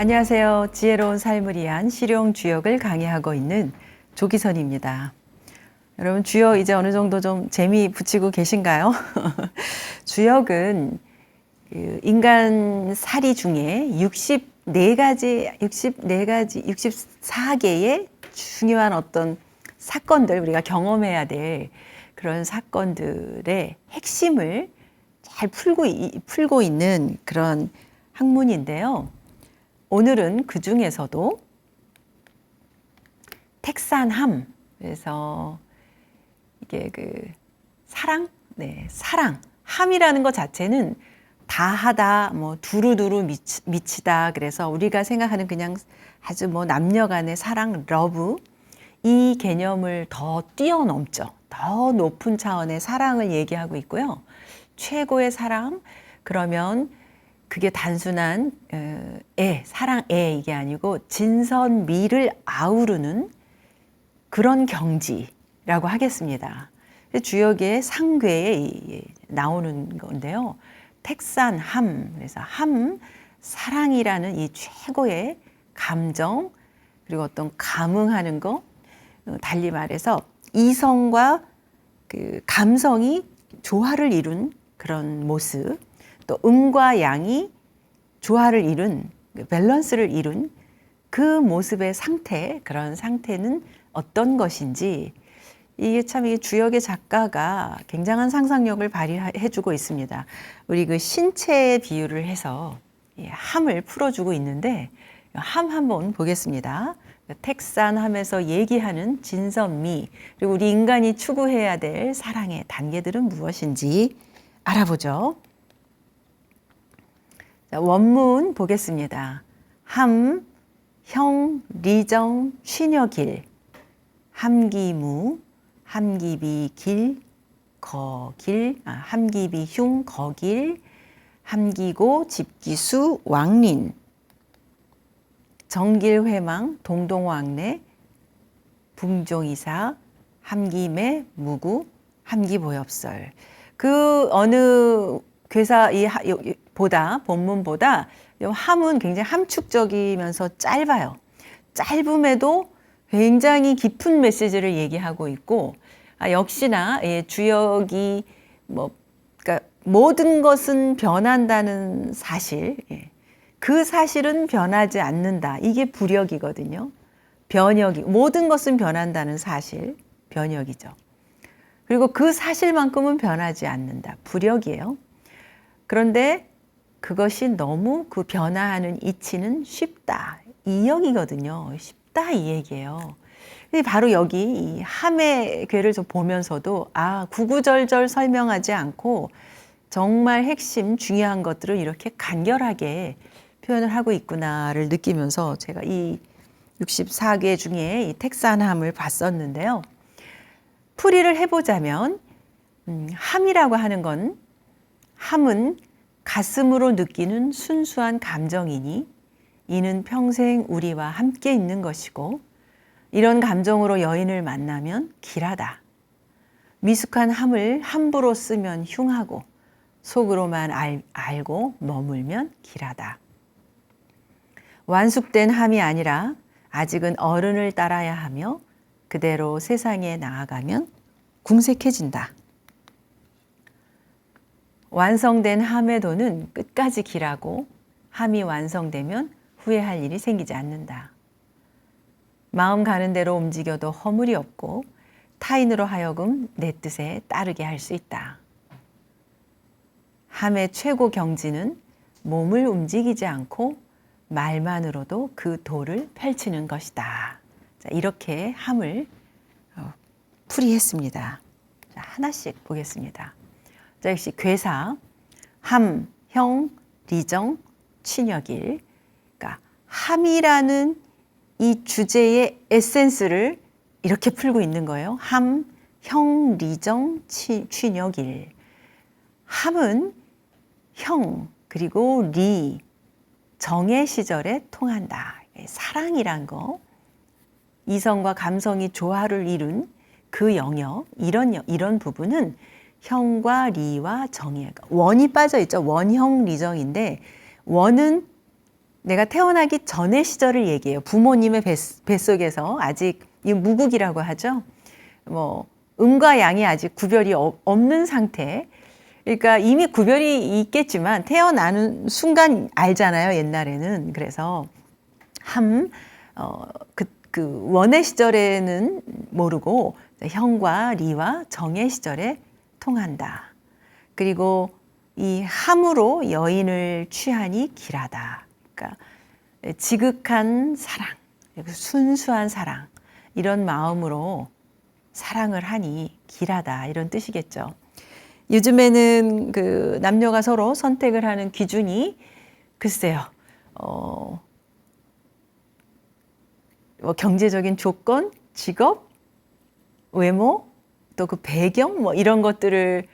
안녕하세요. 지혜로운 삶을 위한 실용 주역을 강의하고 있는 조기선입니다. 여러분, 주역 이제 어느 정도 좀 재미 붙이고 계신가요? 주역은 인간 사리 중에 64개의 중요한 어떤 사건들, 우리가 경험해야 될 그런 사건들의 핵심을 잘 풀고 있는 그런 학문인데요. 오늘은 그 중에서도 택산함, 그래서 이게 사랑, 사랑, 함이라는 것 자체는 다하다, 뭐 두루두루 미치다. 그래서 우리가 생각하는 그냥 아주 뭐 남녀간의 사랑, 러브, 이 개념을 더 뛰어넘죠. 더 높은 차원의 사랑을 얘기하고 있고요. 최고의 사랑, 그러면 그게 단순한 사랑애 이게 아니고 진선미를 아우르는 그런 경지라고 하겠습니다. 주역의 상괴에 나오는 건데요. 택산함, 그래서 사랑이라는 이 최고의 감정, 그리고 어떤 감흥하는 거, 달리 말해서 이성과 그 감성이 조화를 이룬 그런 모습, 또 음과 양이 조화를 이룬, 밸런스를 이룬 그 모습의 상태, 그런 상태는 어떤 것인지, 이게 참 이 주역의 작가가 굉장한 상상력을 발휘해주고 있습니다. 우리 그 신체의 비유를 해서 함을 풀어주고 있는데, 함 한번 보겠습니다. 택산함에서 얘기하는 진선미, 그리고 우리 인간이 추구해야 될 사랑의 단계들은 무엇인지 알아보죠. 자, 원문 보겠습니다. 함, 형, 리정, 취녀길, 함기무, 함기비 길, 거길, 함기비 흉, 거길, 함기고, 집기수, 왕린, 정길회망, 동동왕래, 붕종이사, 함기매, 무구, 함기보엽설. 그 어느 괴사 본문보다 함은 굉장히 함축적이면서 짧아요. 짧음에도 굉장히 깊은 메시지를 얘기하고 있고, 역시나 주역이 그러니까 모든 것은 변한다는 사실, 그 사실은 변하지 않는다. 이게 불역이거든요. 모든 것은 변한다는 사실, 변역이죠. 그리고 그 사실만큼은 변하지 않는다. 불역이에요. 그런데 그것이 너무 그 변화하는 이치는 쉽다. 이역이거든요. 쉽다 이 얘기예요. 근데 바로 여기 이 함의 괴를 좀 보면서도 구구절절 설명하지 않고 정말 핵심 중요한 것들을 이렇게 간결하게 표현을 하고 있구나를 느끼면서 제가 이 64개 중에 이 택산함을 봤었는데요. 풀이를 해보자면 함이라고 하는 건, 함은 가슴으로 느끼는 순수한 감정이니 이는 평생 우리와 함께 있는 것이고, 이런 감정으로 여인을 만나면 길하다. 미숙한 함을 함부로 쓰면 흉하고 속으로만 알고 머물면 길하다. 완숙된 함이 아니라 아직은 어른을 따라야 하며 그대로 세상에 나아가면 궁색해진다. 완성된 함의 도는 끝까지 길하고 함이 완성되면 후회할 일이 생기지 않는다. 마음 가는 대로 움직여도 허물이 없고 타인으로 하여금 내 뜻에 따르게 할 수 있다. 함의 최고 경지는 몸을 움직이지 않고 말만으로도 그 도를 펼치는 것이다. 자, 이렇게 함을 풀이했습니다. 자, 하나씩 보겠습니다. 자, 역시 괴사, 함, 형, 리정, 취녀길. 그러니까 함이라는 이 주제의 에센스를 이렇게 풀고 있는 거예요. 함, 형, 리정, 취녀길. 함은 형, 그리고 리, 정의 시절에 통한다. 사랑이란 거, 이성과 감성이 조화를 이룬 그 영역, 이런 부분은 형과 리와 정의, 원이 빠져 있죠. 원형 리정인데, 원은 내가 태어나기 전의 시절을 얘기해요. 부모님의 뱃속에서 아직 이 무국이라고 하죠. 뭐 음과 양이 아직 구별이 없는 상태. 그러니까 이미 구별이 있겠지만 태어나는 순간 알잖아요. 옛날에는. 그래서 그 원의 시절에는 모르고 형과 리와 정의 시절에 통한다. 그리고 이 함으로 여인을 취하니 길하다. 그러니까 지극한 사랑, 순수한 사랑, 이런 마음으로 사랑을 하니 길하다, 이런 뜻이겠죠. 요즘에는 그 남녀가 서로 선택을 하는 기준이 글쎄요, 뭐 경제적인 조건, 직업, 외모, 또 그 배경, 뭐 이런 것들을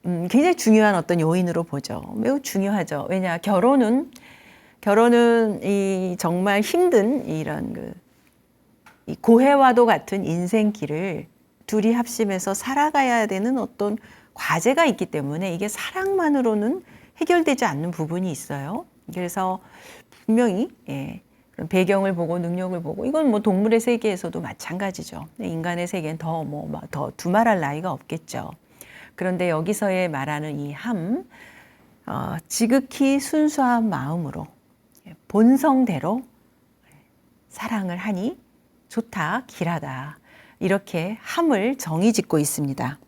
굉장히 중요한 어떤 요인으로 보죠. 매우 중요하죠. 왜냐, 결혼은 이 정말 힘든 이런 이 고해와도 같은 인생길을 둘이 합심해서 살아가야 되는 어떤 과제가 있기 때문에 이게 사랑만으로는 해결되지 않는 부분이 있어요. 그래서 분명히 그런 배경을 보고 능력을 보고, 이건 뭐 동물의 세계에서도 마찬가지죠. 인간의 세계는 더 두말할 나위가 없겠죠. 그런데 여기서의 말하는 이 지극히 순수한 마음으로 본성대로 사랑을 하니 좋다, 길하다, 이렇게 함을 정의 짓고 있습니다.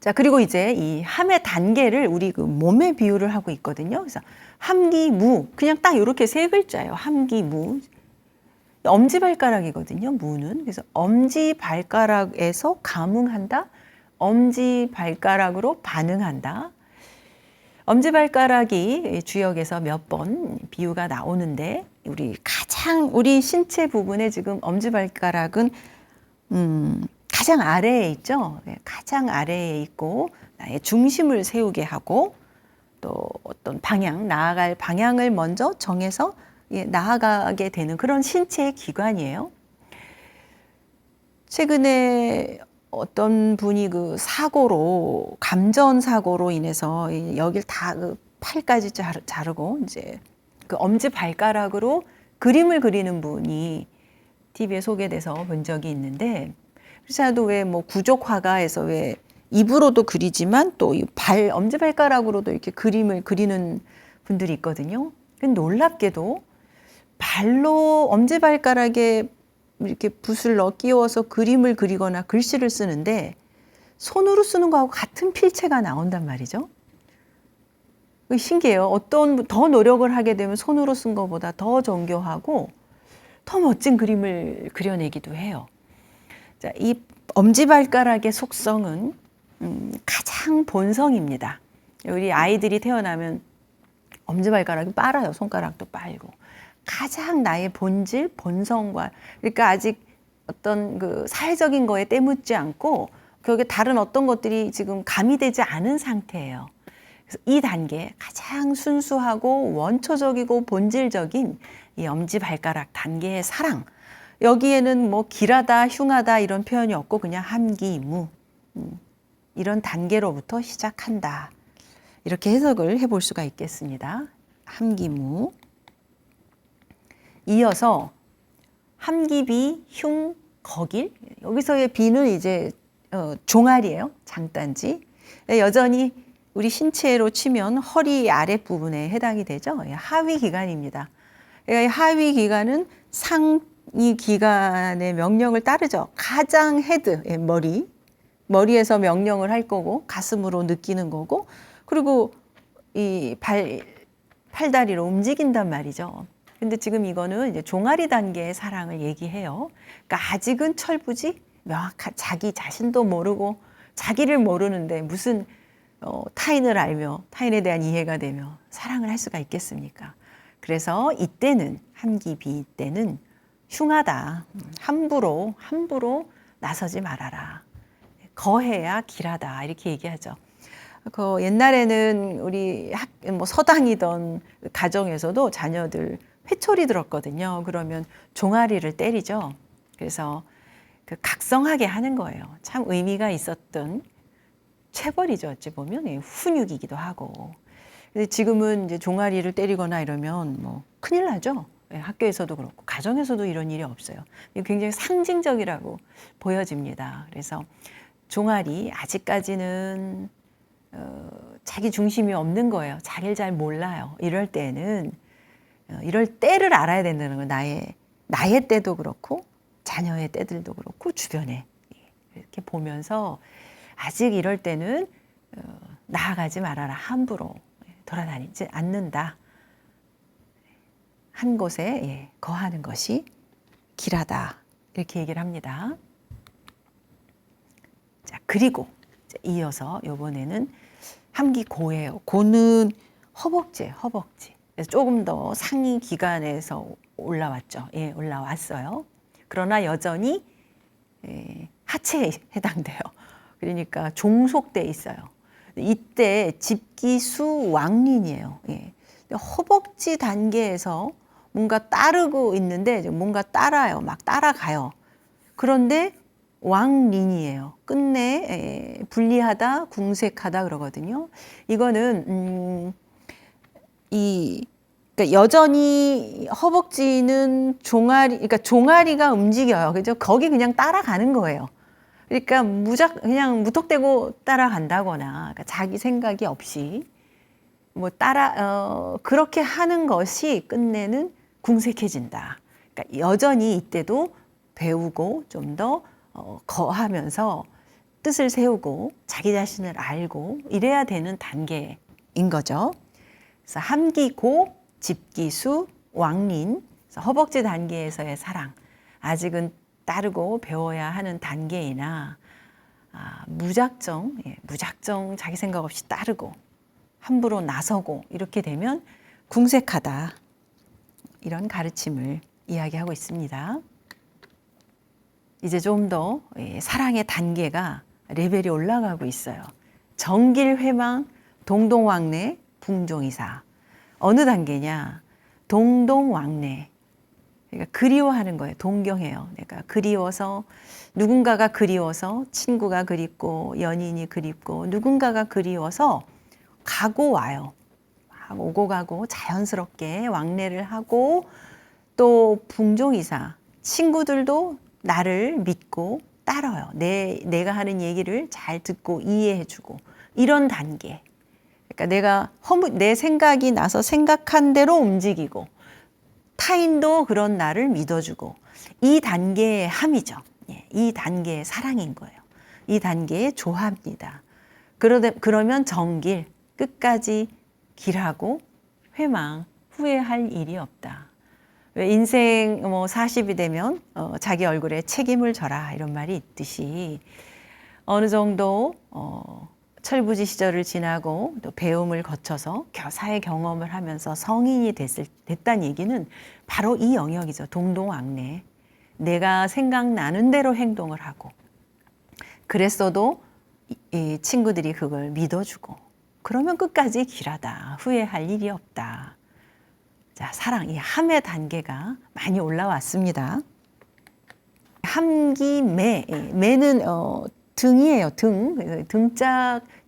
자, 그리고 이제 이 함의 단계를 우리 그 몸에 비유를 하고 있거든요. 그래서 함기무, 그냥 딱 이렇게 세 글자예요. 함기무. 엄지발가락이거든요, 무는. 그래서 엄지발가락에서 감응한다, 엄지발가락으로 반응한다. 엄지발가락이 주역에서 몇 번 비유가 나오는데, 우리 신체 부분에 지금 엄지발가락은 가장 아래에 있죠. 가장 아래에 있고 나의 중심을 세우게 하고, 또 어떤 나아갈 방향을 먼저 정해서 나아가게 되는 그런 신체의 기관이에요. 최근에 어떤 분이 그 감전 사고로 인해서 여길 다 팔까지 자르고 이제 그 엄지 발가락으로 그림을 그리는 분이 TV에 소개돼서 본 적이 있는데, 그렇지않아도 왜 뭐 구족 화가에서 왜 입으로도 그리지만 또 엄지 발가락으로도 이렇게 그림을 그리는 분들이 있거든요. 근데 놀랍게도 발로 엄지 발가락에 이렇게 붓을 끼워서 그림을 그리거나 글씨를 쓰는데 손으로 쓰는 거하고 같은 필체가 나온단 말이죠. 신기해요. 더 노력을 하게 되면 손으로 쓴 것보다 더 정교하고 더 멋진 그림을 그려내기도 해요. 자, 이 엄지발가락의 속성은 가장 본성입니다. 우리 아이들이 태어나면 엄지발가락이 빨아요. 손가락도 빨고. 가장 나의 본질, 본성과, 그러니까 아직 어떤 그 사회적인 거에 때묻지 않고 거기에 다른 어떤 것들이 지금 가미되지 않은 상태예요. 그래서 이 단계, 가장 순수하고 원초적이고 본질적인 이 엄지발가락 단계의 사랑, 여기에는 뭐 길하다, 흉하다 이런 표현이 없고 그냥 함기무, 이런 단계로부터 시작한다, 이렇게 해석을 해볼 수가 있겠습니다. 함기무. 이어서 함기비, 흉, 거길. 여기서의 비는 이제 종아리예요. 장단지. 여전히 우리 신체로 치면 허리 아랫부분에 해당이 되죠. 하위 기관입니다. 그러니까 하위 기관은 상위 기관의 명령을 따르죠. 가장 헤드, 머리에서 명령을 할 거고, 가슴으로 느끼는 거고, 그리고 이 팔다리로 움직인단 말이죠. 근데 지금 이거는 이제 종아리 단계의 사랑을 얘기해요. 그러니까 아직은 철부지 명확한, 자기 자신도 모르고 자기를 모르는데 무슨 타인을 알며 타인에 대한 이해가 되며 사랑을 할 수가 있겠습니까? 그래서 이때는, 함기비 때는 흉하다, 함부로 나서지 말아라, 거해야 길하다, 이렇게 얘기하죠. 그 옛날에는 우리 서당이던 가정에서도 자녀들 회초리 들었거든요. 그러면 종아리를 때리죠. 그래서 그 각성하게 하는 거예요. 참 의미가 있었던 체벌이죠. 어찌 보면 훈육이기도 하고. 근데 지금은 이제 종아리를 때리거나 이러면 뭐 큰일 나죠. 예, 학교에서도 그렇고 가정에서도 이런 일이 없어요. 이게 굉장히 상징적이라고 보여집니다. 그래서 종아리 아직까지는 자기 중심이 없는 거예요. 자기를 잘 몰라요. 이럴 때는 이럴 때를 알아야 된다는 거예요. 나의 때도 그렇고 자녀의 때들도 그렇고 주변에 이렇게 보면서 아직 이럴 때는 나아가지 말아라. 함부로 돌아다니지 않는다. 한 곳에 거하는 것이 길하다. 이렇게 얘기를 합니다. 자, 그리고 이어서 이번에는 함기고예요. 고는 허벅지. 그래서 조금 더 상위 기관에서 올라왔죠. 예, 올라왔어요. 그러나 여전히 하체에 해당돼요. 그러니까 종속돼 있어요. 이때 집기수 왕린이에요. 예. 허벅지 단계에서 뭔가 따르고 있는데 뭔가 따라요. 막 따라가요. 그런데 왕린이에요. 끝내 분리하다, 궁색하다 그러거든요. 이거는 그러니까 여전히 허벅지는 그러니까 종아리가 움직여요. 그죠? 거기 그냥 따라가는 거예요. 그러니까 그냥 무턱대고 따라간다거나 그러니까 자기 생각이 없이 뭐 그렇게 하는 것이 끝내는 궁색해진다. 그러니까 여전히 이때도 배우고 좀 더 거하면서 뜻을 세우고 자기 자신을 알고 이래야 되는 단계인 거죠. 그래서 함기고, 집기수, 왕린, 허벅지 단계에서의 사랑. 아직은 따르고 배워야 하는 단계이나 무작정 자기 생각 없이 따르고 함부로 나서고 이렇게 되면 궁색하다. 이런 가르침을 이야기하고 있습니다. 이제 좀 더 사랑의 단계가 레벨이 올라가고 있어요. 정길회망, 동동왕래, 궁종이사. 어느 단계냐? 동동왕래. 그러니까 그리워하는 거예요. 동경해요. 내가 그리워서 누군가가 그리워서 친구가 그립고 연인이 그립고 누군가가 그리워서 가고 와요. 오고 가고 자연스럽게 왕래를 하고 또 궁종이사. 친구들도 나를 믿고 따라요. 내가 하는 얘기를 잘 듣고 이해해주고 이런 단계. 그러니까 내 생각이 나서 생각한 대로 움직이고 타인도 그런 나를 믿어주고 이 단계의 함이죠. 이 단계의 사랑인 거예요. 이 단계의 조합입니다. 그러면 정길, 끝까지 길하고 회망, 후회할 일이 없다. 왜 인생 40이 되면 자기 얼굴에 책임을 져라 이런 말이 있듯이 어느 정도 철부지 시절을 지나고 또 배움을 거쳐서 사회 경험을 하면서 성인이 됐다는 얘기는 바로 이 영역이죠. 동동왕래. 내가 생각나는 대로 행동을 하고 그랬어도 이 친구들이 그걸 믿어주고 그러면 끝까지 길하다. 후회할 일이 없다. 자, 사랑, 이 함의 단계가 많이 올라왔습니다. 함기매, 매는 등이에요.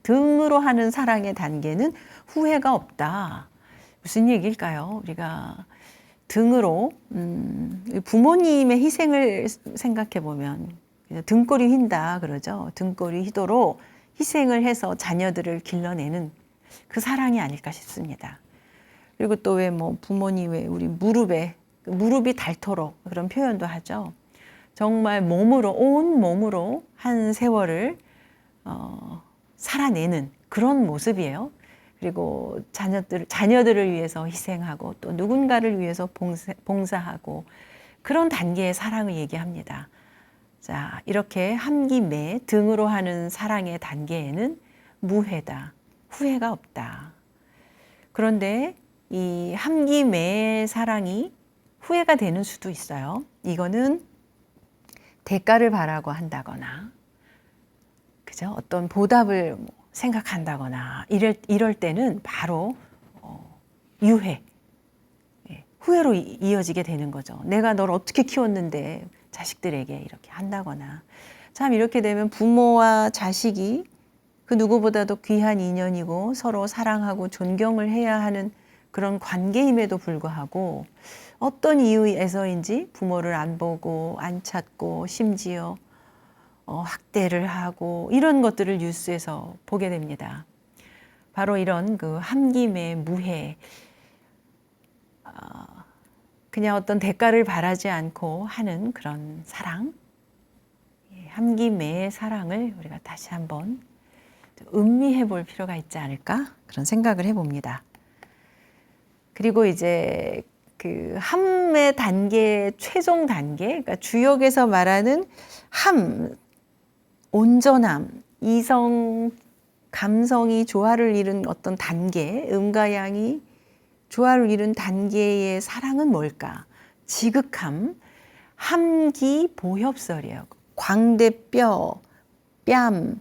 등으로 하는 사랑의 단계는 후회가 없다. 무슨 얘기일까요? 우리가 등으로 부모님의 희생을 생각해 보면 등골이 휜다 그러죠. 등골이 휘도록 희생을 해서 자녀들을 길러내는 그 사랑이 아닐까 싶습니다. 그리고 또 왜 부모님 우리 무릎이 닳도록 그런 표현도 하죠. 정말 온 몸으로 한 세월을 살아내는 그런 모습이에요. 그리고 자녀들을 위해서 희생하고 또 누군가를 위해서 봉사하고 그런 단계의 사랑을 얘기합니다. 자, 이렇게 함기매 등으로 하는 사랑의 단계에는 무해다. 후회가 없다. 그런데 이 함기매의 사랑이 후회가 되는 수도 있어요. 이거는 대가를 바라고 한다거나, 그죠? 어떤 보답을 생각한다거나 이럴 때는 바로 유해, 후회로 이어지게 되는 거죠. 내가 널 어떻게 키웠는데 자식들에게 이렇게 한다거나. 참 이렇게 되면 부모와 자식이 그 누구보다도 귀한 인연이고 서로 사랑하고 존경을 해야 하는 그런 관계임에도 불구하고 어떤 이유에서인지 부모를 안 보고 안 찾고 심지어 학대를 하고 이런 것들을 뉴스에서 보게 됩니다. 바로 이런 그 함김의 무해, 그냥 어떤 대가를 바라지 않고 하는 그런 사랑, 함김의 사랑을 우리가 다시 한번 음미해 볼 필요가 있지 않을까 그런 생각을 해봅니다. 그리고 이제 그 함의 단계, 최종 단계, 그러니까 주역에서 말하는 함, 온전함, 이성, 감성이 조화를 이룬 어떤 단계, 음과 양이 조화를 이룬 단계의 사랑은 뭘까? 지극함, 함기 보협설이에요. 광대뼈, 뺨,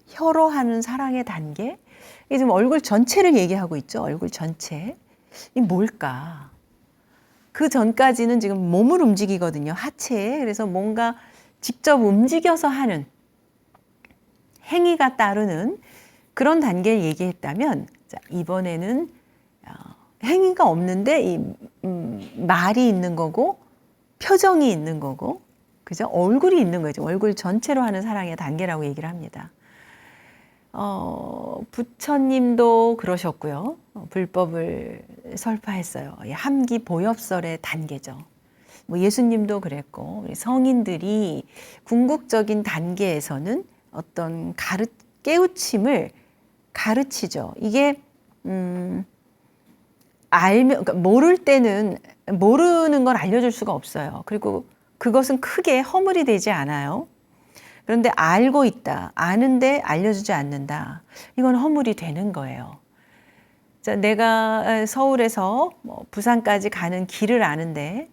혀로 하는 사랑의 단계. 이게 지금 얼굴 전체를 얘기하고 있죠. 얼굴 전체. 이 뭘까? 그 전까지는 지금 몸을 움직이거든요. 하체. 그래서 뭔가 직접 움직여서 하는 행위가 따르는 그런 단계를 얘기했다면, 자, 이번에는 행위가 없는데 말이 있는 거고 표정이 있는 거고, 그죠? 얼굴이 있는 거죠. 얼굴 전체로 하는 사랑의 단계라고 얘기를 합니다. 부처님도 그러셨고요. 불법을 설파했어요. 함기 보협설의 단계죠. 뭐 예수님도 그랬고, 우리 성인들이 궁극적인 단계에서는 어떤 깨우침을 가르치죠. 이게 그러니까 모를 때는 모르는 걸 알려줄 수가 없어요. 그리고 그것은 크게 허물이 되지 않아요. 그런데 알고 있다, 아는데 알려주지 않는다. 이건 허물이 되는 거예요. 자, 내가 서울에서 부산까지 가는 길을 아는데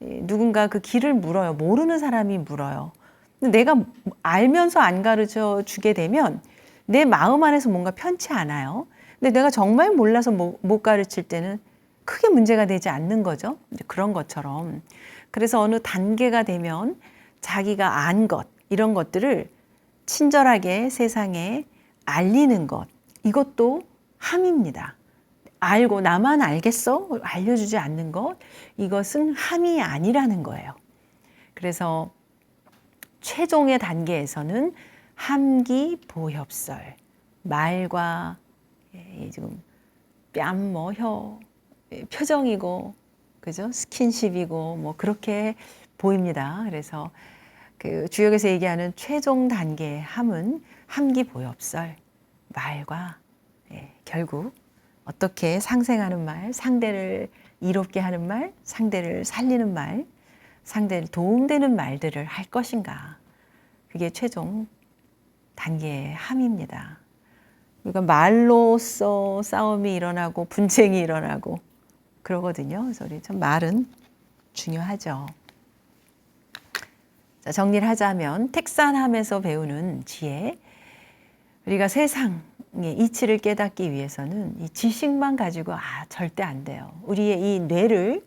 누군가 그 길을 물어요. 모르는 사람이 물어요. 근데 내가 알면서 안 가르쳐 주게 되면 내 마음 안에서 뭔가 편치 않아요. 근데 내가 정말 몰라서 못 가르칠 때는 크게 문제가 되지 않는 거죠. 이제 그런 것처럼. 그래서 어느 단계가 되면 자기가 안 것, 이런 것들을 친절하게 세상에 알리는 것, 이것도 함입니다. 알고 나만 알겠어? 알려주지 않는 것, 이것은 함이 아니라는 거예요. 그래서 최종의 단계에서는 함기 보협설, 말과 지금 뺨, 혀, 표정이고, 그죠? 스킨십이고, 뭐 그렇게 보입니다. 그래서 그 주역에서 얘기하는 최종 단계의 함은 함기 보협설, 말과 결국 어떻게 상생하는 말, 상대를 이롭게 하는 말, 상대를 살리는 말, 상대를 도움되는 말들을 할 것인가. 그게 최종 단계의 함입니다. 그러니까 말로써 싸움이 일어나고 분쟁이 일어나고 그러거든요. 그래서 우리 참 말은 중요하죠. 자, 정리를 하자면 택산함에서 배우는 지혜. 우리가 세상의 이치를 깨닫기 위해서는 이 지식만 가지고 절대 안 돼요. 우리의 이 뇌를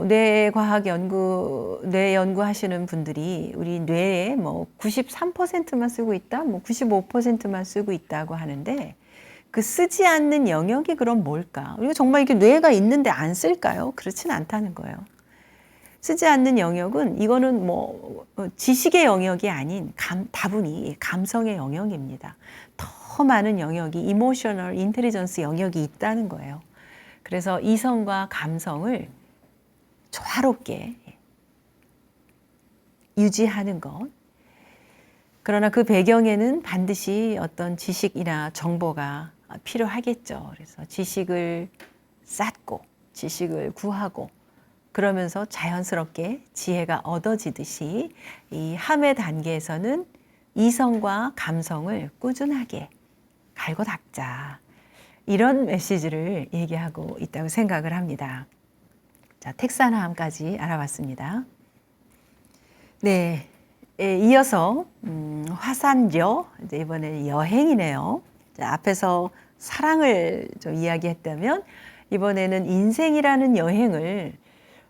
뇌 연구하시는 분들이 우리 뇌에 93%만 쓰고 있다, 95%만 쓰고 있다고 하는데 그 쓰지 않는 영역이 그럼 뭘까? 우리가 정말 이렇게 뇌가 있는데 안 쓸까요? 그렇진 않다는 거예요. 쓰지 않는 영역은 이거는 지식의 영역이 아닌 다분히 감성의 영역입니다. 더 많은 영역이 이모셔널 인텔리전스 영역이 있다는 거예요. 그래서 이성과 감성을 조화롭게 유지하는 것. 그러나 그 배경에는 반드시 어떤 지식이나 정보가 필요하겠죠. 그래서 지식을 쌓고 지식을 구하고 그러면서 자연스럽게 지혜가 얻어지듯이 이 함의 단계에서는 이성과 감성을 꾸준하게 갈고 닦자. 이런 메시지를 얘기하고 있다고 생각을 합니다. 자, 택산함까지 알아봤습니다. 네, 이어서 화산여, 이제 이번에 여행이네요. 자, 앞에서 사랑을 좀 이야기했다면 이번에는 인생이라는 여행을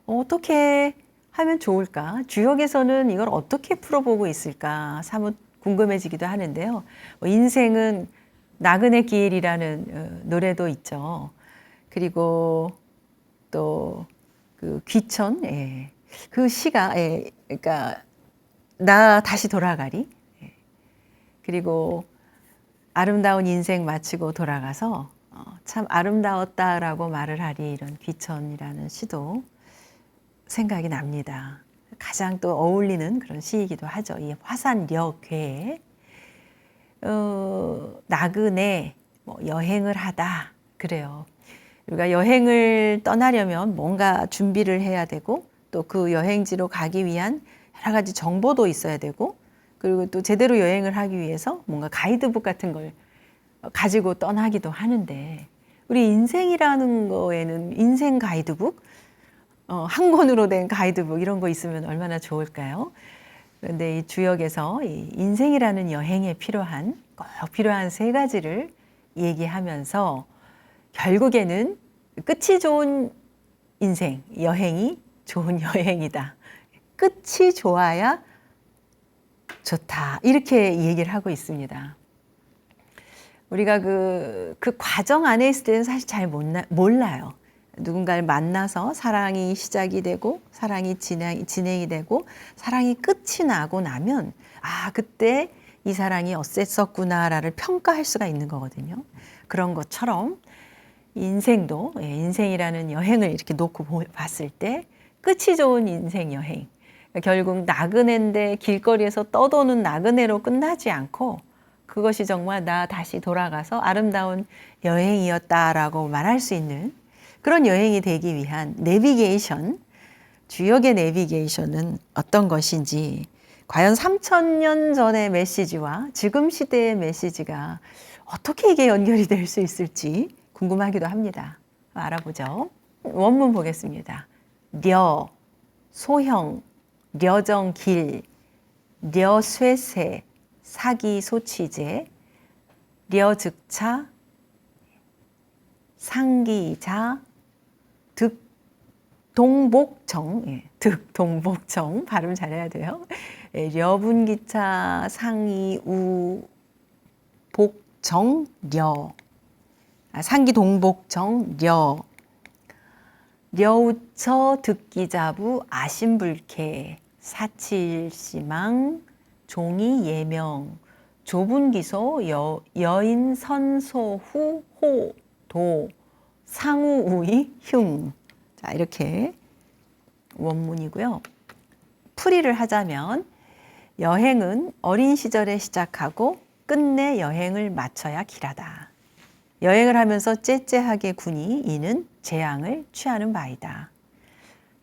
어떻게 하면 좋을까? 주역에서는 이걸 어떻게 풀어보고 있을까? 사뭇 궁금해지기도 하는데요. 인생은 나그네 길이라는 노래도 있죠. 그리고 또 그 귀천, 예. 그 시가, 예. 그러니까 나 다시 돌아가리. 예. 그리고 아름다운 인생 마치고 돌아가서 참 아름다웠다라고 말을 하리, 이런 귀천이라는 시도 생각이 납니다. 가장 또 어울리는 그런 시이기도 하죠. 이 화산역괴, 나그네, 여행을 하다, 그래요. 우리가 여행을 떠나려면 뭔가 준비를 해야 되고, 또 그 여행지로 가기 위한 여러 가지 정보도 있어야 되고, 그리고 또 제대로 여행을 하기 위해서 뭔가 가이드북 같은 걸 가지고 떠나기도 하는데, 우리 인생이라는 거에는 인생 가이드북, 한 권으로 된 가이드북 이런 거 있으면 얼마나 좋을까요? 그런데 이 주역에서 이 인생이라는 여행에 꼭 필요한 세 가지를 얘기하면서 결국에는 끝이 좋은 인생, 여행이 좋은 여행이다. 끝이 좋아야 좋다. 이렇게 얘기를 하고 있습니다. 우리가 그 과정 안에 있을 때는 사실 잘 몰라요. 누군가를 만나서 사랑이 시작이 되고, 사랑이 진행이 되고, 사랑이 끝이 나고 나면, 아, 그때 이 사랑이 어땠었구나를 평가할 수가 있는 거거든요. 그런 것처럼 인생도, 인생이라는 여행을 이렇게 놓고 봤을 때 끝이 좋은 인생 여행, 결국 나그네인데 길거리에서 떠도는 나그네로 끝나지 않고, 그것이 정말 나 다시 돌아가서 아름다운 여행이었다라고 말할 수 있는 그런 여행이 되기 위한 내비게이션, 주역의 내비게이션은 어떤 것인지, 과연 3000년 전의 메시지와 지금 시대의 메시지가 어떻게 이게 연결이 될 수 있을지 궁금하기도 합니다. 알아보죠. 원문 보겠습니다. 려, 소형, 려정길, 려쇠세, 사기소치제, 려즉차, 상기자, 득동복정, 득동복정 발음 잘해야 돼요. 려분기차, 상이우, 복정, 상기동복정, 려우처 득기자부, 아신불쾌, 사칠시망, 종이예명, 좁은기소, 여인선소후, 도, 상우우이, 흉. 자, 이렇게 원문이고요. 풀이를 하자면, 여행은 어린 시절에 시작하고 끝내 여행을 마쳐야 길하다. 여행을 하면서 째째하게 군이 이는 재앙을 취하는 바이다.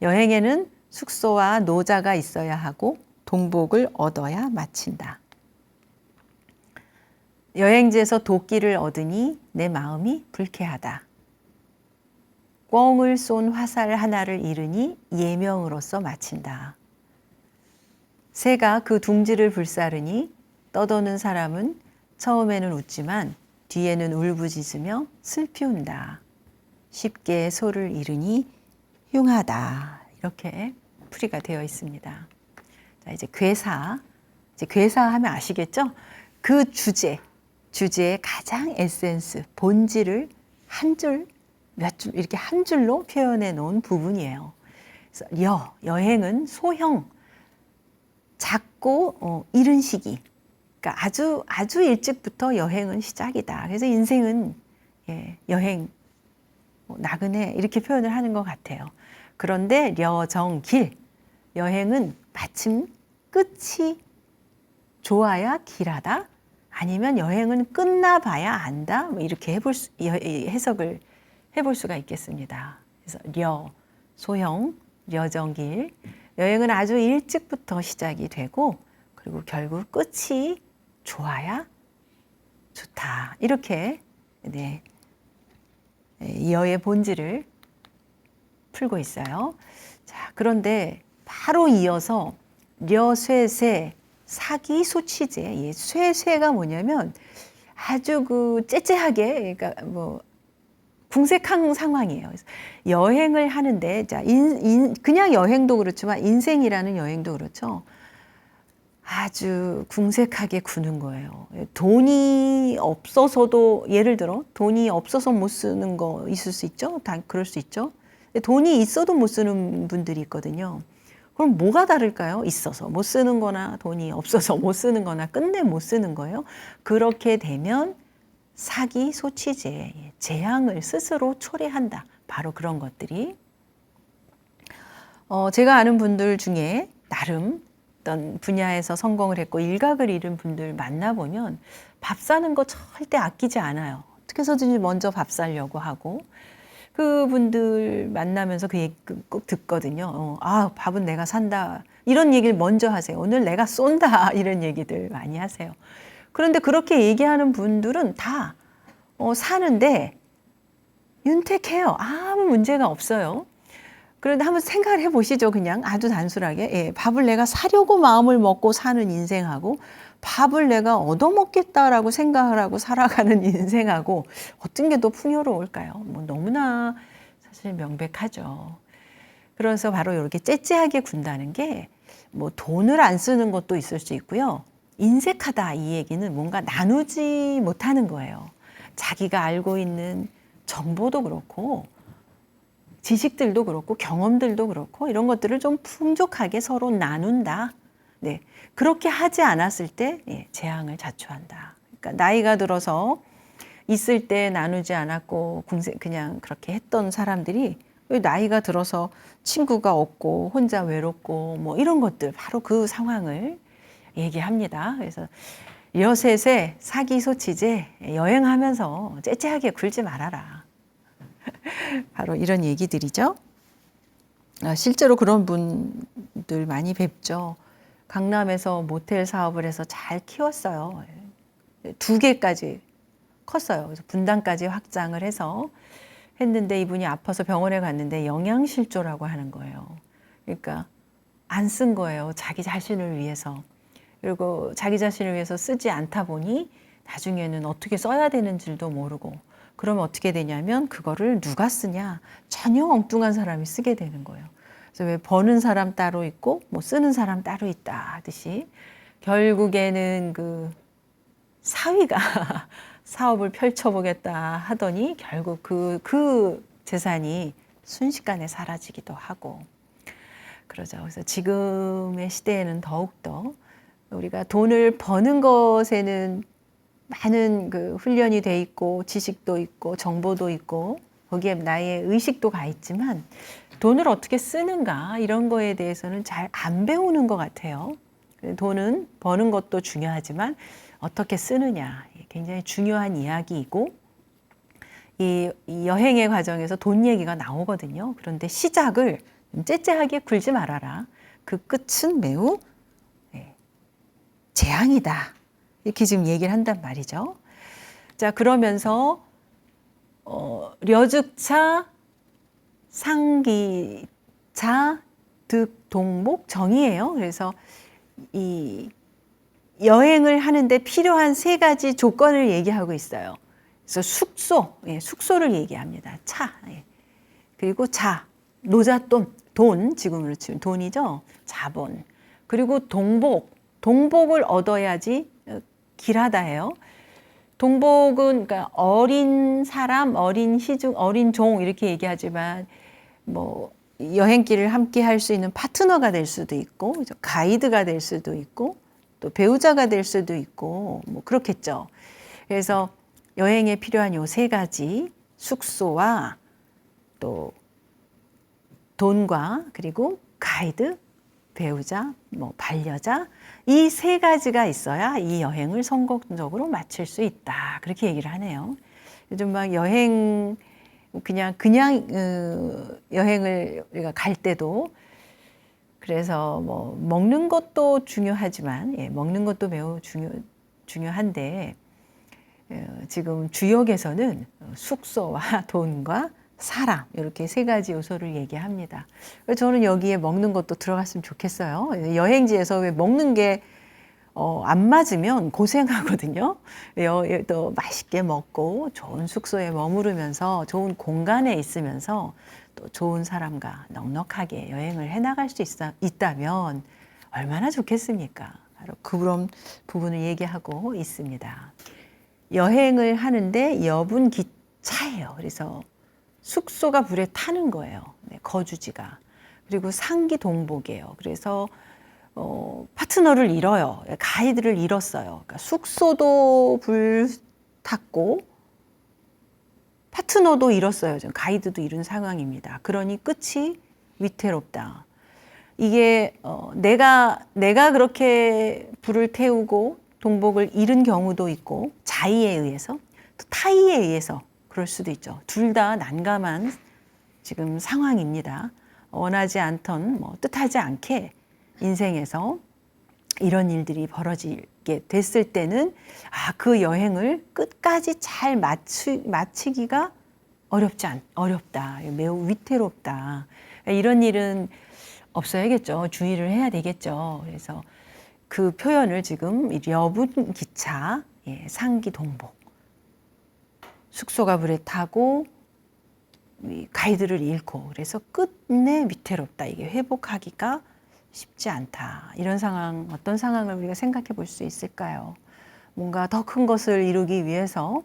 여행에는 숙소와 노자가 있어야 하고 동복을 얻어야 마친다. 여행지에서 도끼를 얻으니 내 마음이 불쾌하다. 꿩을 쏜 화살 하나를 잃으니 예명으로서 마친다. 새가 그 둥지를 불사르니 떠도는 사람은 처음에는 웃지만 뒤에는 울부짖으며 슬피 운다. 쉽게 소를 잃으니 흉하다. 이렇게 풀이가 되어 있습니다. 자, 이제 괴사 하면 아시겠죠? 그 주제의 가장 에센스, 본질을 한 줄, 몇 줄, 이렇게 한 줄로 표현해 놓은 부분이에요. 그래서 여행은 소형, 작고 이른 시기, 그러니까 아주 일찍부터 여행은 시작이다. 그래서 인생은 여행, 나그네 이렇게 표현을 하는 것 같아요. 그런데 려정길, 여행은 마침 끝이 좋아야 길하다. 아니면 여행은 끝나봐야 안다. 이렇게 해석을 해볼 수가 있겠습니다. 그래서 소형, 려정길, 여행은 아주 일찍부터 시작이 되고, 그리고 결국 끝이 좋아야 좋다. 이렇게 여의 본질을 풀고 있어요. 자, 그런데 바로 이어서 려쇠세, 사기소치제. 쇠쇠가 뭐냐면 아주 째째하게, 그러니까 궁색한 상황이에요. 그래서 여행을 하는데, 자, 그냥 여행도 그렇지만 인생이라는 여행도 그렇죠. 아주 궁색하게 구는 거예요. 돈이 없어서도, 예를 들어 돈이 없어서 못 쓰는 거 있을 수 있죠. 다 그럴 수 있죠. 돈이 있어도 못 쓰는 분들이 있거든요. 그럼 뭐가 다를까요? 있어서 못 쓰는 거나 돈이 없어서 못 쓰는 거나 끝내 못 쓰는 거예요. 그렇게 되면 사기, 소취제, 재앙을 스스로 초래한다. 바로 그런 것들이. 제가 아는 분들 중에 나름 어떤 분야에서 성공을 했고 일각을 이룬 분들 만나보면 밥 사는 거 절대 아끼지 않아요. 어떻게 해서든지 먼저 밥 사려고 하고, 그분들 만나면서 그 얘기 꼭 듣거든요. 밥은 내가 산다. 이런 얘기를 먼저 하세요. 오늘 내가 쏜다. 이런 얘기들 많이 하세요. 그런데 그렇게 얘기하는 분들은 다 사는데 윤택해요. 아무 문제가 없어요. 그런데 한번 생각을 해보시죠. 그냥 아주 단순하게. 예, 밥을 내가 사려고 마음을 먹고 사는 인생하고 밥을 내가 얻어먹겠다라고 생각을 하고 살아가는 인생하고 어떤 게 더 풍요로울까요? 뭐 너무나 사실 명백하죠. 그래서 바로 이렇게 째째하게 군다는 게 뭐 돈을 안 쓰는 것도 있을 수 있고요. 인색하다 이 얘기는 뭔가 나누지 못하는 거예요. 자기가 알고 있는 정보도 그렇고 지식들도 그렇고 경험들도 그렇고 이런 것들을 좀 풍족하게 서로 나눈다. 네, 그렇게 하지 않았을 때 재앙을 자초한다. 그러니까 나이가 들어서 있을 때 나누지 않았고 그냥 그렇게 했던 사람들이 나이가 들어서 친구가 없고 혼자 외롭고 뭐 이런 것들 바로 그 상황을 얘기합니다. 그래서 여셋에 사기 소치제 여행하면서 째째하게 굴지 말아라. 바로 이런 얘기들이죠. 실제로 그런 분들 많이 뵙죠. 강남에서 모텔 사업을 해서 잘 키웠어요. 2개까지 컸어요. 그래서 분당까지 확장을 해서 했는데 이분이 아파서 병원에 갔는데 영양실조라고 하는 거예요. 그러니까 안 쓴 거예요. 자기 자신을 위해서. 그리고 자기 자신을 위해서 쓰지 않다 보니 나중에는 어떻게 써야 되는지도 모르고, 그러면 어떻게 되냐면 그거를 누가 쓰냐? 전혀 엉뚱한 사람이 쓰게 되는 거예요. 그래서 왜 버는 사람 따로 있고 뭐 쓰는 사람 따로 있다 하듯이 결국에는 그 사위가 사업을 펼쳐보겠다 하더니 결국 그 재산이 순식간에 사라지기도 하고 그러죠. 그래서 지금의 시대에는 더욱더 우리가 돈을 버는 것에는 많은 그 훈련이 돼 있고 지식도 있고 정보도 있고 거기에 나의 의식도 가 있지만 돈을 어떻게 쓰는가 이런 거에 대해서는 잘 안 배우는 것 같아요. 돈은 버는 것도 중요하지만 어떻게 쓰느냐 굉장히 중요한 이야기이고 이 여행의 과정에서 돈 얘기가 나오거든요. 그런데 시작을 째째하게 굴지 말아라. 그 끝은 매우 재앙이다. 이렇게 지금 얘기를 한단 말이죠. 자, 그러면서 려즉차, 상기차, 득동목, 정이에요. 그래서 이 여행을 하는데 필요한 3가지 조건을 얘기하고 있어요. 그래서 숙소, 숙소를 얘기합니다. 차, 그리고 자, 노잣돈, 돈, 지금으로 치면 돈이죠. 자본. 그리고 동복을 얻어야지 길하다예요. 동복은 그러니까 어린 사람, 어린 시중, 어린 종 이렇게 얘기하지만 뭐 여행길을 함께 할 수 있는 파트너가 될 수도 있고 가이드가 될 수도 있고 또 배우자가 될 수도 있고 뭐 그렇겠죠. 그래서 여행에 필요한 요 3가지 숙소와 또 돈과 그리고 가이드, 배우자, 뭐 반려자 이 3가지가 있어야 이 여행을 성공적으로 마칠 수 있다. 그렇게 얘기를 하네요. 요즘 막 여행 그냥 여행을 우리가 갈 때도 그래서 뭐 먹는 것도 중요하지만 먹는 것도 매우 중요한데 지금 주역에서는 숙소와 돈과 사람 이렇게 3가지 요소를 얘기합니다. 저는 여기에 먹는 것도 들어갔으면 좋겠어요. 여행지에서 왜 먹는 게 안 맞으면 고생하거든요. 또 맛있게 먹고 좋은 숙소에 머무르면서 좋은 공간에 있으면서 또 좋은 사람과 넉넉하게 여행을 해나갈 수 있다면 얼마나 좋겠습니까? 바로 그런 부분을 얘기하고 있습니다. 여행을 하는데 여분 기차예요. 그래서 숙소가 불에 타는 거예요. 거주지가. 그리고 상기 동복이에요. 그래서 파트너를 잃어요. 가이드를 잃었어요. 그러니까 숙소도 불 탔고 파트너도 잃었어요. 지금 가이드도 잃은 상황입니다. 그러니 끝이 위태롭다. 이게 내가 그렇게 불을 태우고 동복을 잃은 경우도 있고 자의에 의해서 또 타의에 의해서 그럴 수도 있죠. 둘 다 난감한 지금 상황입니다. 원하지 않던 뜻하지 않게 인생에서 이런 일들이 벌어지게 됐을 때는 그 여행을 끝까지 잘 마치기가 어렵다. 매우 위태롭다. 이런 일은 없어야겠죠. 주의를 해야 되겠죠. 그래서 그 표현을 지금 여분 기차, 상기 동복, 숙소가 불에 타고 가이드를 잃고 그래서 끝내 위태롭다. 이게 회복하기가 쉽지 않다. 이런 상황, 어떤 상황을 우리가 생각해 볼 수 있을까요? 뭔가 더 큰 것을 이루기 위해서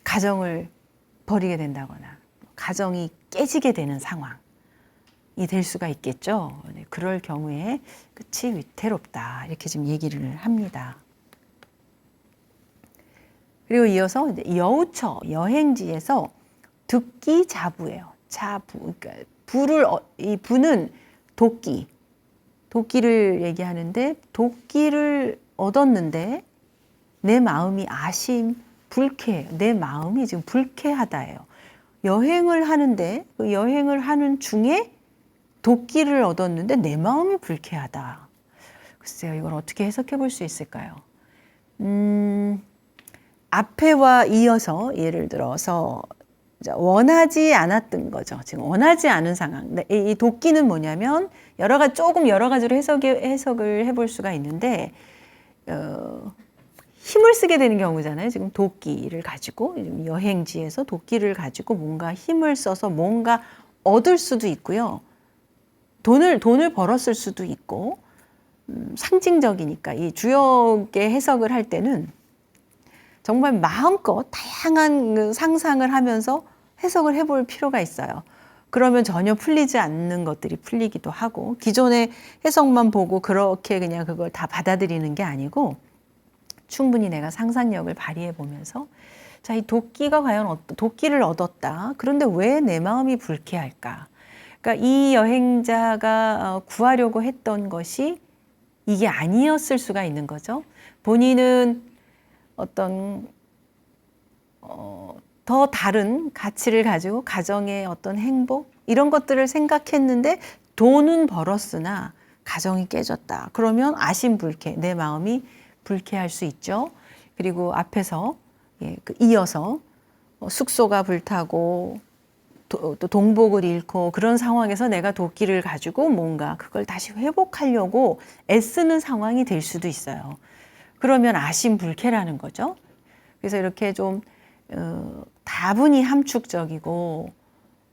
가정을 버리게 된다거나 가정이 깨지게 되는 상황이 될 수가 있겠죠. 그럴 경우에 끝이 위태롭다. 이렇게 지금 얘기를 합니다. 그리고 이어서 여우처, 여행지에서 듣기 자부예요. 자부, 그러니까 이 부는 도끼를 얘기하는데 도끼를 얻었는데 내 마음이 불쾌해요. 내 마음이 지금 불쾌하다예요. 여행을 하는데 그 여행을 하는 중에 도끼를 얻었는데 내 마음이 불쾌하다. 글쎄요, 이걸 어떻게 해석해 볼 수 있을까요? 앞에와 이어서 예를 들어서 원하지 않았던 거죠. 지금 원하지 않은 상황. 이 도끼는 뭐냐면 여러 가지로 해석을 해볼 수가 있는데 힘을 쓰게 되는 경우잖아요. 지금 도끼를 가지고 여행지에서 도끼를 가지고 뭔가 힘을 써서 뭔가 얻을 수도 있고요. 돈을 벌었을 수도 있고 상징적이니까 이 주역의 해석을 할 때는 정말 마음껏 다양한 상상을 하면서 해석을 해볼 필요가 있어요. 그러면 전혀 풀리지 않는 것들이 풀리기도 하고 기존의 해석만 보고 그렇게 그냥 그걸 다 받아들이는 게 아니고 충분히 내가 상상력을 발휘해 보면서 자, 이 도끼가 과연 도끼를 얻었다. 그런데 왜 내 마음이 불쾌할까? 그러니까 이 여행자가 구하려고 했던 것이 이게 아니었을 수가 있는 거죠. 본인은 어떤 더 다른 가치를 가지고 가정의 어떤 행복 이런 것들을 생각했는데 돈은 벌었으나 가정이 깨졌다. 그러면 아심불쾌, 내 마음이 불쾌할 수 있죠. 그리고 앞에서 이어서 숙소가 불타고 또 동복을 잃고 그런 상황에서 내가 도끼를 가지고 뭔가 그걸 다시 회복하려고 애쓰는 상황이 될 수도 있어요. 그러면 아심불쾌라는 거죠. 그래서 이렇게 좀 다분히 함축적이고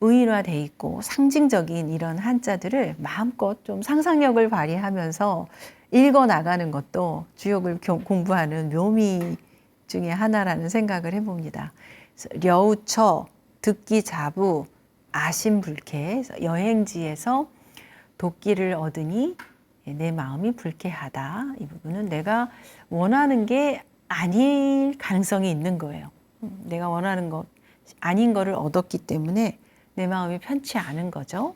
의인화돼 있고 상징적인 이런 한자들을 마음껏 좀 상상력을 발휘하면서 읽어 나가는 것도 주역을 공부하는 묘미 중에 하나라는 생각을 해봅니다. 려우처, 듣기 자부, 아심불쾌, 여행지에서 도끼를 얻으니 내 마음이 불쾌하다. 이 부분은 내가 원하는 게 아닐 가능성이 있는 거예요. 내가 원하는 것 아닌 거를 얻었기 때문에 내 마음이 편치 않은 거죠.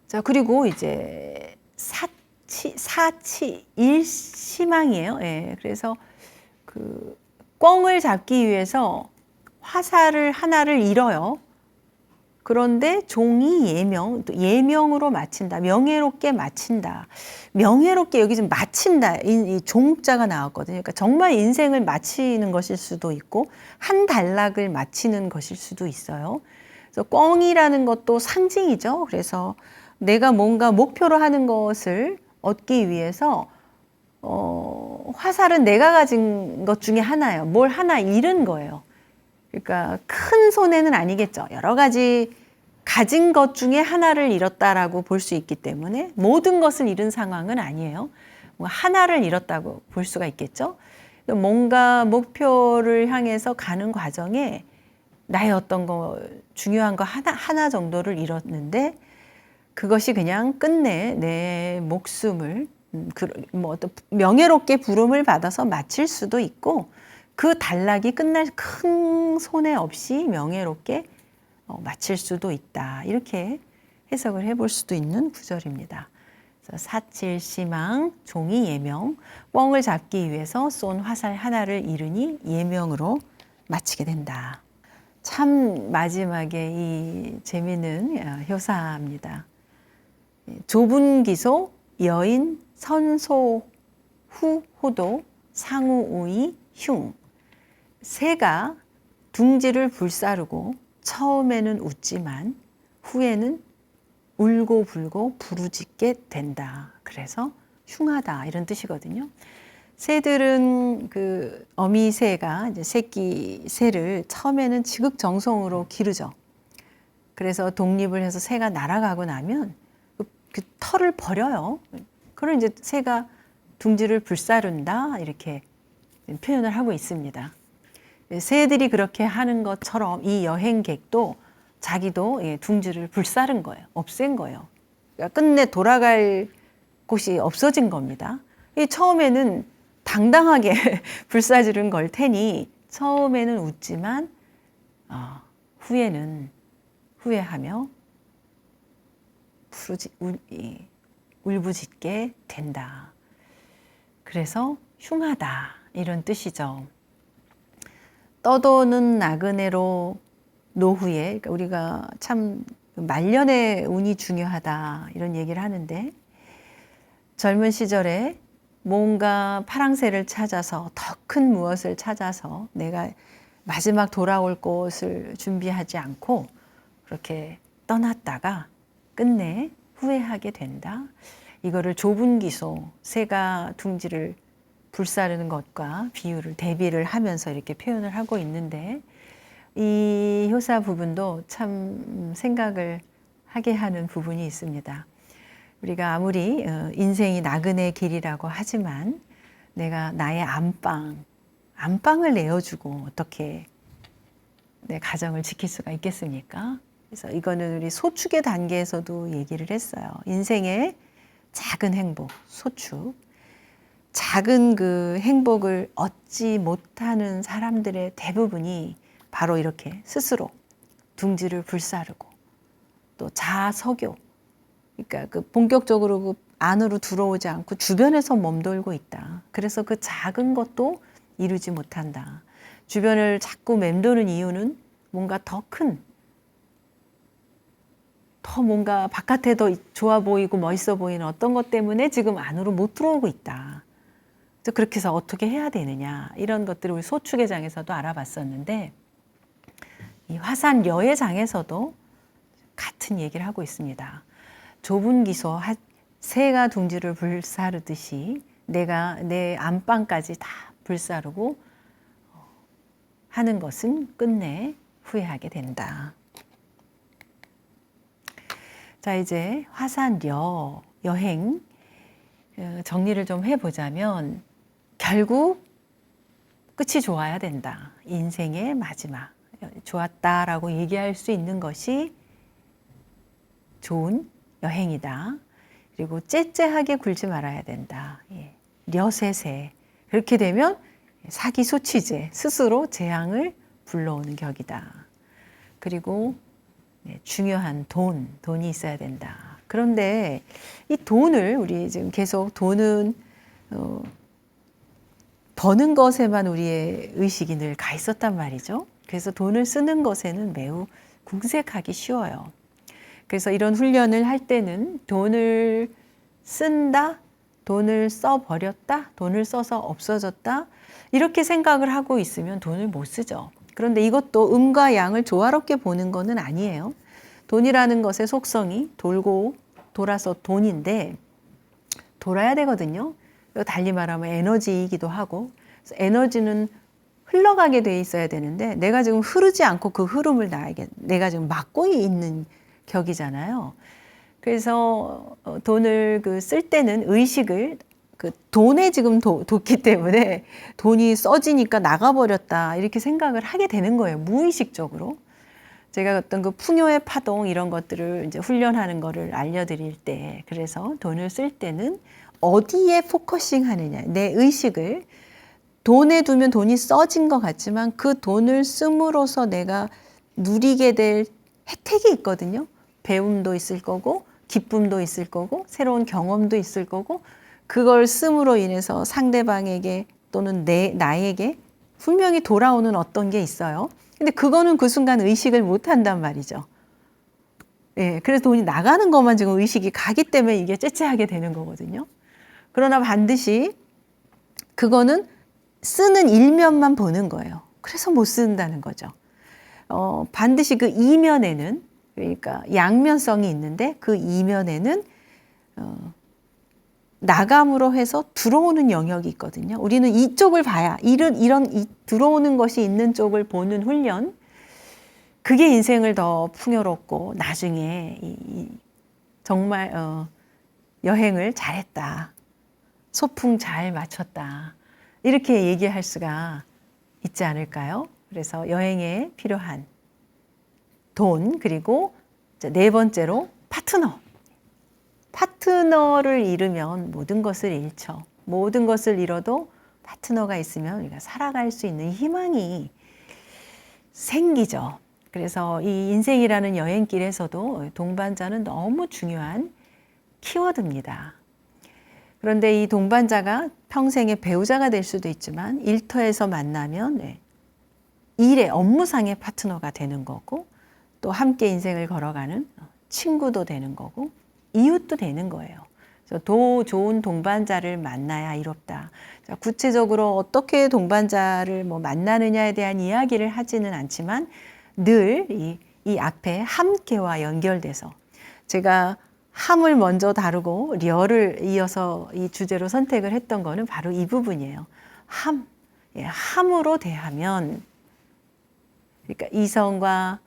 자, 그리고 이제 사치 일시망이에요. 예, 그래서 그 꿩을 잡기 위해서 화살을 하나를 잃어요. 그런데 종이 예명으로 마친다. 명예롭게 마친다. 명예롭게 여기 지금 마친다. 이 종자가 나왔거든요. 그러니까 정말 인생을 마치는 것일 수도 있고 한 단락을 마치는 것일 수도 있어요. 그래서 꿩이라는 것도 상징이죠. 그래서 내가 뭔가 목표로 하는 것을 얻기 위해서 화살은 내가 가진 것 중에 하나예요. 뭘 하나 잃은 거예요. 그러니까 큰 손해는 아니겠죠. 여러 가지 가진 것 중에 하나를 잃었다라고 볼 수 있기 때문에 모든 것을 잃은 상황은 아니에요. 하나를 잃었다고 볼 수가 있겠죠. 뭔가 목표를 향해서 가는 과정에 나의 어떤 거 중요한 거 하나 정도를 잃었는데 그것이 그냥 끝내 내 목숨을 뭐 어떤 명예롭게 부름을 받아서 마칠 수도 있고 그 단락이 끝날 큰 손해 없이 명예롭게 마칠 수도 있다. 이렇게 해석을 해볼 수도 있는 구절입니다. 사칠시망 종이 예명 꿩을 잡기 위해서 쏜 화살 하나를 잃으니 예명으로 마치게 된다. 참 마지막에 이 재미있는 효사입니다. 좁은 기소 여인 선소 후 호도 상우 우이 흉 새가 둥지를 불사르고 처음에는 웃지만 후에는 울고 불고 부르짖게 된다. 그래서 흉하다 이런 뜻이거든요. 새들은 그 어미 새가 이제 새끼 새를 처음에는 지극정성으로 기르죠. 그래서 독립을 해서 새가 날아가고 나면 그 털을 버려요. 그걸 이제 새가 둥지를 불사른다 이렇게 표현을 하고 있습니다. 새들이 그렇게 하는 것처럼 이 여행객도 자기도 둥지를 불사른 거예요. 없앤 거예요. 그러니까 끝내 돌아갈 곳이 없어진 겁니다. 처음에는 당당하게 불사지른 걸 테니 처음에는 웃지만 후에는 후회하며 울부짖게 된다. 그래서 흉하다 이런 뜻이죠. 떠도는 나그네로 노후에 그러니까 우리가 참 말년의 운이 중요하다 이런 얘기를 하는데 젊은 시절에 뭔가 파랑새를 찾아서 더 큰 무엇을 찾아서 내가 마지막 돌아올 곳을 준비하지 않고 그렇게 떠났다가 끝내 후회하게 된다. 이거를 좁은 기소, 새가 둥지를 불사르는 것과 비유를 대비를 하면서 이렇게 표현을 하고 있는데 이 효사 부분도 참 생각을 하게 하는 부분이 있습니다. 우리가 아무리 인생이 나그네 길이라고 하지만 내가 나의 안방을 내어주고 어떻게 내 가정을 지킬 수가 있겠습니까? 그래서 이거는 우리 소축의 단계에서도 얘기를 했어요. 인생의 작은 행복, 소축. 작은 그 행복을 얻지 못하는 사람들의 대부분이 바로 이렇게 스스로 둥지를 불사르고 또 자아석유, 그러니까 그 본격적으로 그 안으로 들어오지 않고 주변에서 멈돌고 있다. 그래서 그 작은 것도 이루지 못한다. 주변을 자꾸 맴도는 이유는 뭔가 더 뭔가 바깥에 더 좋아 보이고 멋있어 보이는 어떤 것 때문에 지금 안으로 못 들어오고 있다. 그렇게 해서 어떻게 해야 되느냐 이런 것들을 우리 소축의 장에서도 알아봤었는데 이 화산여의 장에서도 같은 얘기를 하고 있습니다. 좁은 기소 새가 둥지를 불사르듯이 내가 내 안방까지 다 불사르고 하는 것은 끝내 후회하게 된다. 자, 이제 화산여 여행 정리를 좀 해보자면 결국 끝이 좋아야 된다. 인생의 마지막 좋았다라고 얘기할 수 있는 것이 좋은 여행이다. 그리고 째째하게 굴지 말아야 된다. 려세세 그렇게 되면 사기소취제 스스로 재앙을 불러오는 격이다. 그리고 중요한 돈이 있어야 된다. 그런데 이 돈을 우리 지금 계속 돈은 버는 것에만 우리의 의식이 늘 가 있었단 말이죠. 그래서 돈을 쓰는 것에는 매우 궁색하기 쉬워요. 그래서 이런 훈련을 할 때는 돈을 쓴다, 돈을 써버렸다, 돈을 써서 없어졌다 이렇게 생각을 하고 있으면 돈을 못 쓰죠. 그런데 이것도 음과 양을 조화롭게 보는 것은 아니에요. 돈이라는 것의 속성이 돌고 돌아서 돈인데 돌아야 되거든요. 달리 말하면 에너지이기도 하고 에너지는 흘러가게 돼 있어야 되는데 내가 지금 흐르지 않고 그 흐름을 내가 지금 막고 있는 격이잖아요. 그래서 돈을 쓸 때는 의식을 돈에 지금 뒀기 때문에 돈이 써지니까 나가버렸다 이렇게 생각을 하게 되는 거예요. 무의식적으로. 제가 어떤 풍요의 파동 이런 것들을 이제 훈련하는 거를 알려드릴 때, 그래서 돈을 쓸 때는 어디에 포커싱 하느냐, 내 의식을 돈에 두면 돈이 써진 것 같지만 그 돈을 씀으로써 내가 누리게 될 혜택이 있거든요. 배움도 있을 거고, 기쁨도 있을 거고, 새로운 경험도 있을 거고, 그걸 씀으로 인해서 상대방에게 또는 나에게 분명히 돌아오는 어떤 게 있어요. 근데 그거는 그 순간 의식을 못 한단 말이죠. 예, 그래서 돈이 나가는 것만 지금 의식이 가기 때문에 이게 째째하게 되는 거거든요. 그러나 반드시 그거는 쓰는 일면만 보는 거예요. 그래서 못 쓴다는 거죠. 반드시 그 이면에는, 그러니까 양면성이 있는데 그 이면에는 나감으로 해서 들어오는 영역이 있거든요. 우리는 이쪽을 봐야, 이런 들어오는 것이 있는 쪽을 보는 훈련, 그게 인생을 더 풍요롭고 나중에 정말 여행을 잘했다, 소풍 잘 마쳤다, 이렇게 얘기할 수가 있지 않을까요? 그래서 여행에 필요한 돈, 그리고 네 번째로 파트너. 파트너를 잃으면 모든 것을 잃죠. 모든 것을 잃어도 파트너가 있으면 우리가 살아갈 수 있는 희망이 생기죠. 그래서 이 인생이라는 여행길에서도 동반자는 너무 중요한 키워드입니다. 그런데 이 동반자가 평생의 배우자가 될 수도 있지만 일터에서 만나면 일의 업무상의 파트너가 되는 거고, 또 함께 인생을 걸어가는 친구도 되는 거고, 이웃도 되는 거예요. 그래서 더 좋은 동반자를 만나야 이롭다. 자, 구체적으로 어떻게 동반자를 만나느냐에 대한 이야기를 하지는 않지만 늘 이 앞에 함께와 연결돼서, 제가 함을 먼저 다루고 려를 이어서 이 주제로 선택을 했던 거는 바로 이 부분이에요. 함. 예, 함으로 대하면, 그러니까 이성과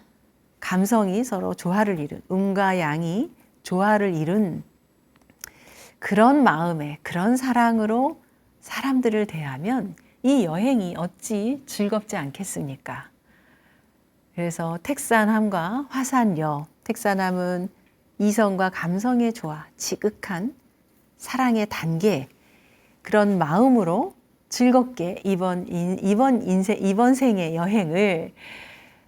감성이 서로 조화를 이룬, 음과 양이 조화를 이룬 그런 마음에, 그런 사랑으로 사람들을 대하면 이 여행이 어찌 즐겁지 않겠습니까? 그래서 택산함과 화산여, 택산함은 이성과 감성의 조화, 지극한 사랑의 단계, 그런 마음으로 즐겁게 이번 생의 여행을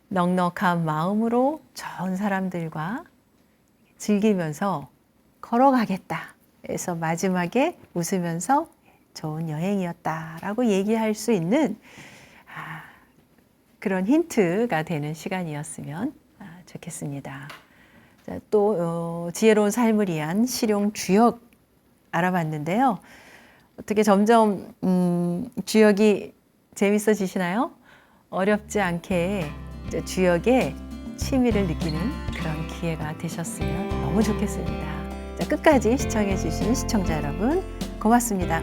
넉넉한 마음으로 좋은 사람들과 즐기면서 걸어가겠다. 그래서 마지막에 웃으면서 좋은 여행이었다라고 얘기할 수 있는 그런 힌트가 되는 시간이었으면 좋겠습니다. 자, 또 지혜로운 삶을 위한 실용 주역 알아봤는데요. 어떻게 점점 주역이 재밌어지시나요? 어렵지 않게 주역에 취미를 느끼는 그런 기회가 되셨으면 너무 좋겠습니다. 자, 끝까지 시청해 주신 시청자 여러분 고맙습니다.